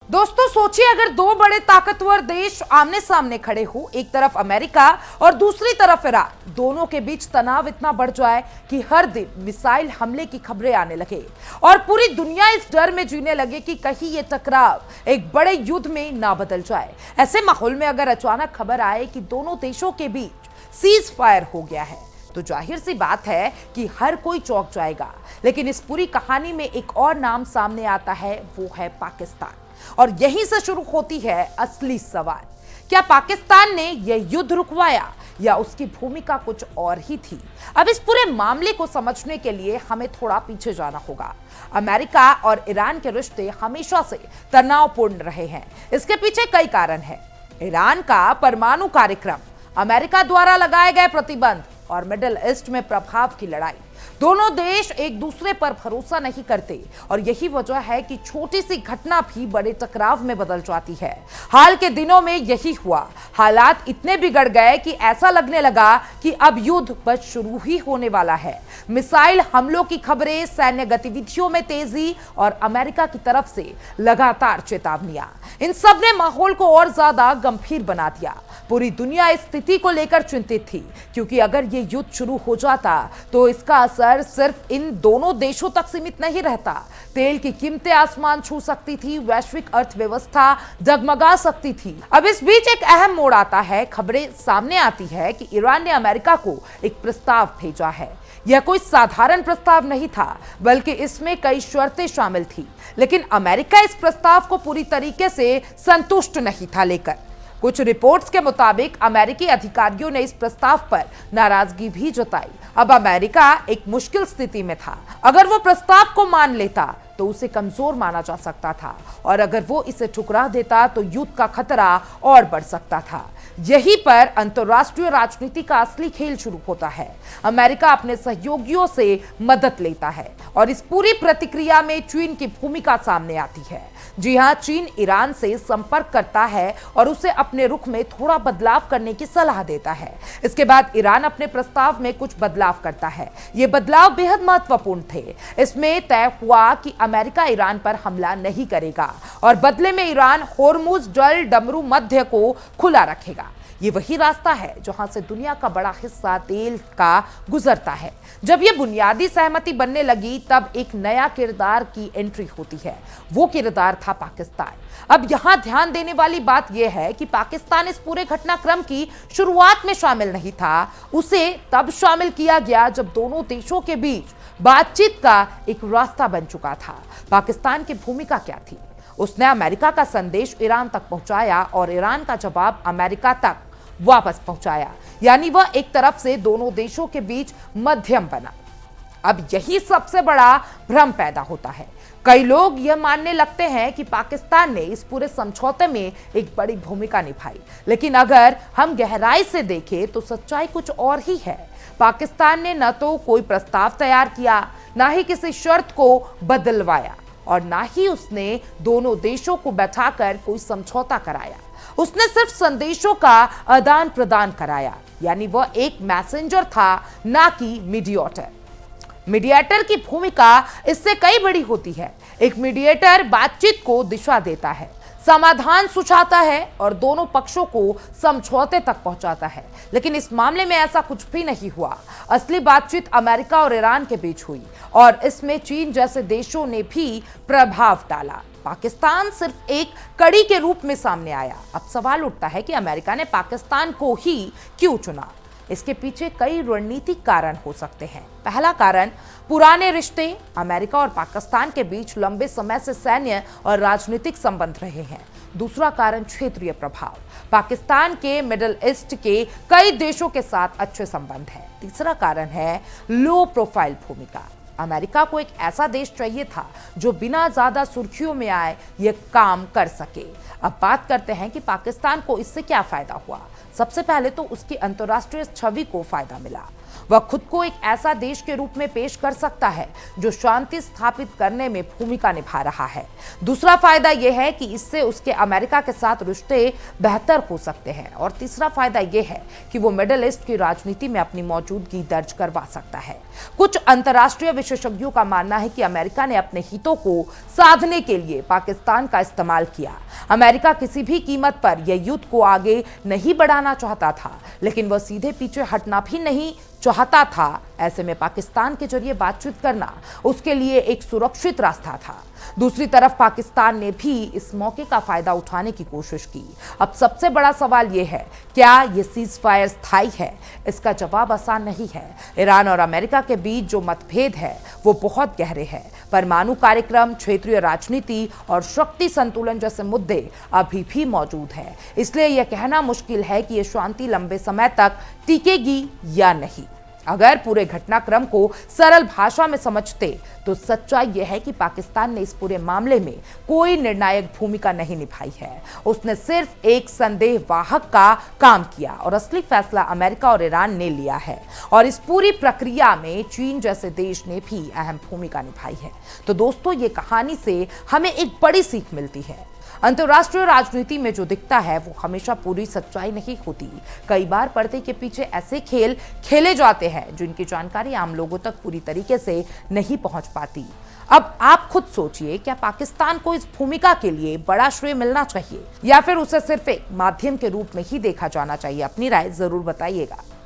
दोस्तों सोचिए, अगर दो बड़े ताकतवर देश आमने सामने खड़े हो, एक तरफ अमेरिका और दूसरी तरफ ईरान, दोनों के बीच तनाव इतना बढ़ जाए कि हर दिन मिसाइल हमले की खबरें आने लगे और पूरी दुनिया इस डर में जीने लगे कि कहीं ये टकराव एक बड़े युद्ध में ना बदल जाए। ऐसे माहौल में अगर अचानक खबर आए कि दोनों देशों के बीच सीज फायर हो गया है, तो जाहिर सी बात है कि हर कोई चौंक जाएगा। लेकिन इस पूरी कहानी में एक और नाम सामने आता है, वो है पाकिस्तान। और यहीं से शुरू होती है असली सवाल। क्या पाकिस्तान ने यह युद्ध रुकवाया या उसकी भूमिका कुछ और ही थी? अब इस पूरे मामले को समझने के लिए हमें थोड़ा पीछे जाना होगा। अमेरिका और ईरान के रिश्ते हमेशा से तनावपूर्ण रहे हैं। इसके पीछे कई कारण हैं। ईरान का परमाणु कार्यक्रम, अमेरिका द्वारा लगाए गए प्रतिबंध और मिडिल ईस्ट में प्रभाव की लड़ाई। दोनों देश एक दूसरे पर भरोसा नहीं करते और यही वजह है कि छोटी सी घटना भी बड़े टकराव में बदल जाती है। हाल के दिनों में यही हुआ। हालात इतने बिगड़ गए कि ऐसा लगने लगा कि अब युद्ध बस शुरू ही होने वाला है। मिसाइल हमलों की खबरें, सैन्य गतिविधियों में तेजी और अमेरिका की तरफ से लगातार चेतावनियां, इन सब ने माहौल को और ज्यादा गंभीर बना दिया। पूरी दुनिया इस स्थिति को लेकर चिंतित थी, क्योंकि अगर ये युद्ध शुरू हो जाता तो इसका असर सिर्फ इन दोनों देशों तक सीमित नहीं रहता। तेल की कीमतें आसमान छू सकती थी, वैश्विक अर्थव्यवस्था जगमगा सकती थी। अब इस बीच एक अहम मोड़ आता है। खबरें सामने आती है कि ईरान ने अमेरिका को एक प्रस्ताव भेजा है। यह कोई साधारण प्रस्ताव नहीं था, बल्कि इसमें कई शर्तें शामिल थी। लेकिन अमेरिका इस प्रस्ताव को पूरी तरीके से संतुष्ट नहीं था लेकर। कुछ रिपोर्ट्स के मुताबिक अमेरिकी अधिकारियों ने इस प्रस्ताव पर नाराजगी भी जताई। अब अमेरिका एक मुश्किल स्थिति में था। अगर वो प्रस्ताव को मान लेता तो उसे कमजोर माना जा सकता था, और अगर वो इसे ठुकरा देता तो युद्ध का खतरा और बढ़ सकता था। यहीं पर अंतर्राष्ट्रीय राजनीति का असली खेल शुरू होता है। अमेरिका अपने सहयोगियों से मदद लेता है और इस पूरी प्रतिक्रिया में चीन की भूमिका सामने आती है। जी हां, चीन ईरान से संपर्क करता है और उसे अपने रुख में थोड़ा बदलाव करने की सलाह देता है। इसके बाद ईरान अपने प्रस्ताव में कुछ बदलाव करता है। ये बदलाव बेहद महत्वपूर्ण थे। इसमें तय हुआ कि अमेरिका ईरान पर हमला नहीं करेगा और बदले में ईरान होर्मुज जल डमरू मध्य को खुला रखेगा। ये वही रास्ता है जहां से दुनिया का बड़ा हिस्सा तेल का गुजरता है। जब ये बुनियादी सहमति बनने लगी, तब एक नया किरदार की एंट्री होती है। वो किरदार था पाकिस्तान। अब यहां ध्यान देने वाली बात यह है कि पाकिस्तान इस पूरे घटनाक्रम की शुरुआत में शामिल नहीं था। उसे तब शामिल किया गया जब दोनों देशों के बीच बातचीत का एक रास्ता बन चुका था। पाकिस्तान की भूमिका क्या थी? उसने अमेरिका का संदेश ईरान तक पहुंचाया और ईरान का जवाब अमेरिका तक वापस पहुंचाया। यानी वह एक तरफ से दोनों देशों के बीच मध्यम बना। अब यही सबसे बड़ा भ्रम पैदा होता है। कई लोग यह मानने लगते हैं कि पाकिस्तान ने इस पूरे समझौते में एक बड़ी भूमिका निभाई, लेकिन अगर हम गहराई से देखें तो सच्चाई कुछ और ही है। पाकिस्तान ने न तो कोई प्रस्ताव तैयार किया, ना ही किसी शर्त को बदलवाया और ना ही उसने दोनों देशों को बैठाकर कोई समझौता कराया। उसने सिर्फ संदेशों का आदान प्रदान कराया। यानी वह एक मैसेंजर था, ना कि मीडिएटर। मीडिएटर की भूमिका इससे कई बड़ी होती है। एक मीडिएटर बातचीत को दिशा देता है, समाधान सुझाता है और दोनों पक्षों को समझौते तक पहुंचाता है। लेकिन इस मामले में ऐसा कुछ भी नहीं हुआ। असली बातचीत अमेरिका और ईरान के बीच हुई और इसमें चीन जैसे देशों ने भी प्रभाव डाला। पाकिस्तान सिर्फ एक कड़ी के रूप में सामने आया। अब सवाल उठता है कि अमेरिका ने पाकिस्तान को ही क्यों चुना? इसके पीछे कई रणनीतिक कारण हो सकते हैं। पहला कारण पुराने रिश्ते। अमेरिका और पाकिस्तान के बीच लंबे समय से सैन्य और राजनीतिक संबंध रहे हैं। दूसरा कारण क्षेत्रीय प्रभाव। पाकिस्तान के मिडिल ईस्ट के कई देशों के साथ अच्छे संबंध हैं। तीसरा कारण है लो प्रोफाइल भूमिका। अमेरिका को एक ऐसा देश चाहिए था जो बिना ज्यादा सुर्खियों में आए ये काम कर सके। अब बात करते हैं कि पाकिस्तान को इससे क्या फायदा हुआ। सबसे पहले तो उसकी अंतर्राष्ट्रीय छवि को फायदा मिला। वह खुद को एक ऐसा देश के रूप में पेश कर सकता है जो शांति स्थापित करने में भूमिका निभा रहा है। दूसरा फायदा यह है कि इससे उसके अमेरिका के साथ रिश्ते बेहतर हो सकते हैं और तीसरा फायदा यह है कि वो मिडिल ईस्ट की राजनीति में अपनी मौजूदगी दर्ज करवा सकता है। कुछ अंतर्राष्ट्रीय विशेषज्ञों का मानना है कि अमेरिका ने अपने हितों को साधने के लिए पाकिस्तान का इस्तेमाल किया। अमेरिका किसी भी कीमत पर यह युद्ध को आगे नहीं बढ़ाना चाहता था, लेकिन वह सीधे पीछे हटना भी नहीं चाहता था। ऐसे में पाकिस्तान के जरिए बातचीत करना उसके लिए एक सुरक्षित रास्ता था। दूसरी तरफ पाकिस्तान ने भी इस मौके का फायदा उठाने की कोशिश की। अब सबसे बड़ा सवाल यह है, क्या यह सीज फायर स्थायी है? इसका जवाब आसान नहीं है। ईरान और अमेरिका के बीच जो मतभेद है वो बहुत गहरे हैं। परमाणु कार्यक्रम, क्षेत्रीय राजनीति और शक्ति संतुलन जैसे मुद्दे अभी भी मौजूद हैं। इसलिए यह कहना मुश्किल है कि यह शांति लंबे समय तक टिकेगी या नहीं। अगर पूरे घटनाक्रम को सरल भाषा में समझते तो सच्चाई यह है कि पाकिस्तान ने इस पूरे मामले में कोई निर्णायक भूमिका नहीं निभाई है। उसने सिर्फ एक संदेहवाहक का काम किया और असली फैसला अमेरिका और ईरान ने लिया है। और इस पूरी प्रक्रिया में चीन जैसे देश ने भी अहम भूमिका निभाई है। तो दोस्तों, ये कहानी से हमें एक बड़ी सीख मिलती है। अंतर्राष्ट्रीय राजनीति में जो दिखता है वो हमेशा पूरी सच्चाई नहीं होती। कई बार पर्दे के पीछे ऐसे खेल खेले जाते हैं जिनकी जानकारी आम लोगों तक पूरी तरीके से नहीं पहुंच पाती। अब आप खुद सोचिए, क्या पाकिस्तान को इस भूमिका के लिए बड़ा श्रेय मिलना चाहिए या फिर उसे सिर्फ एक माध्यम के रूप में ही देखा जाना चाहिए? अपनी राय जरूर बताइएगा।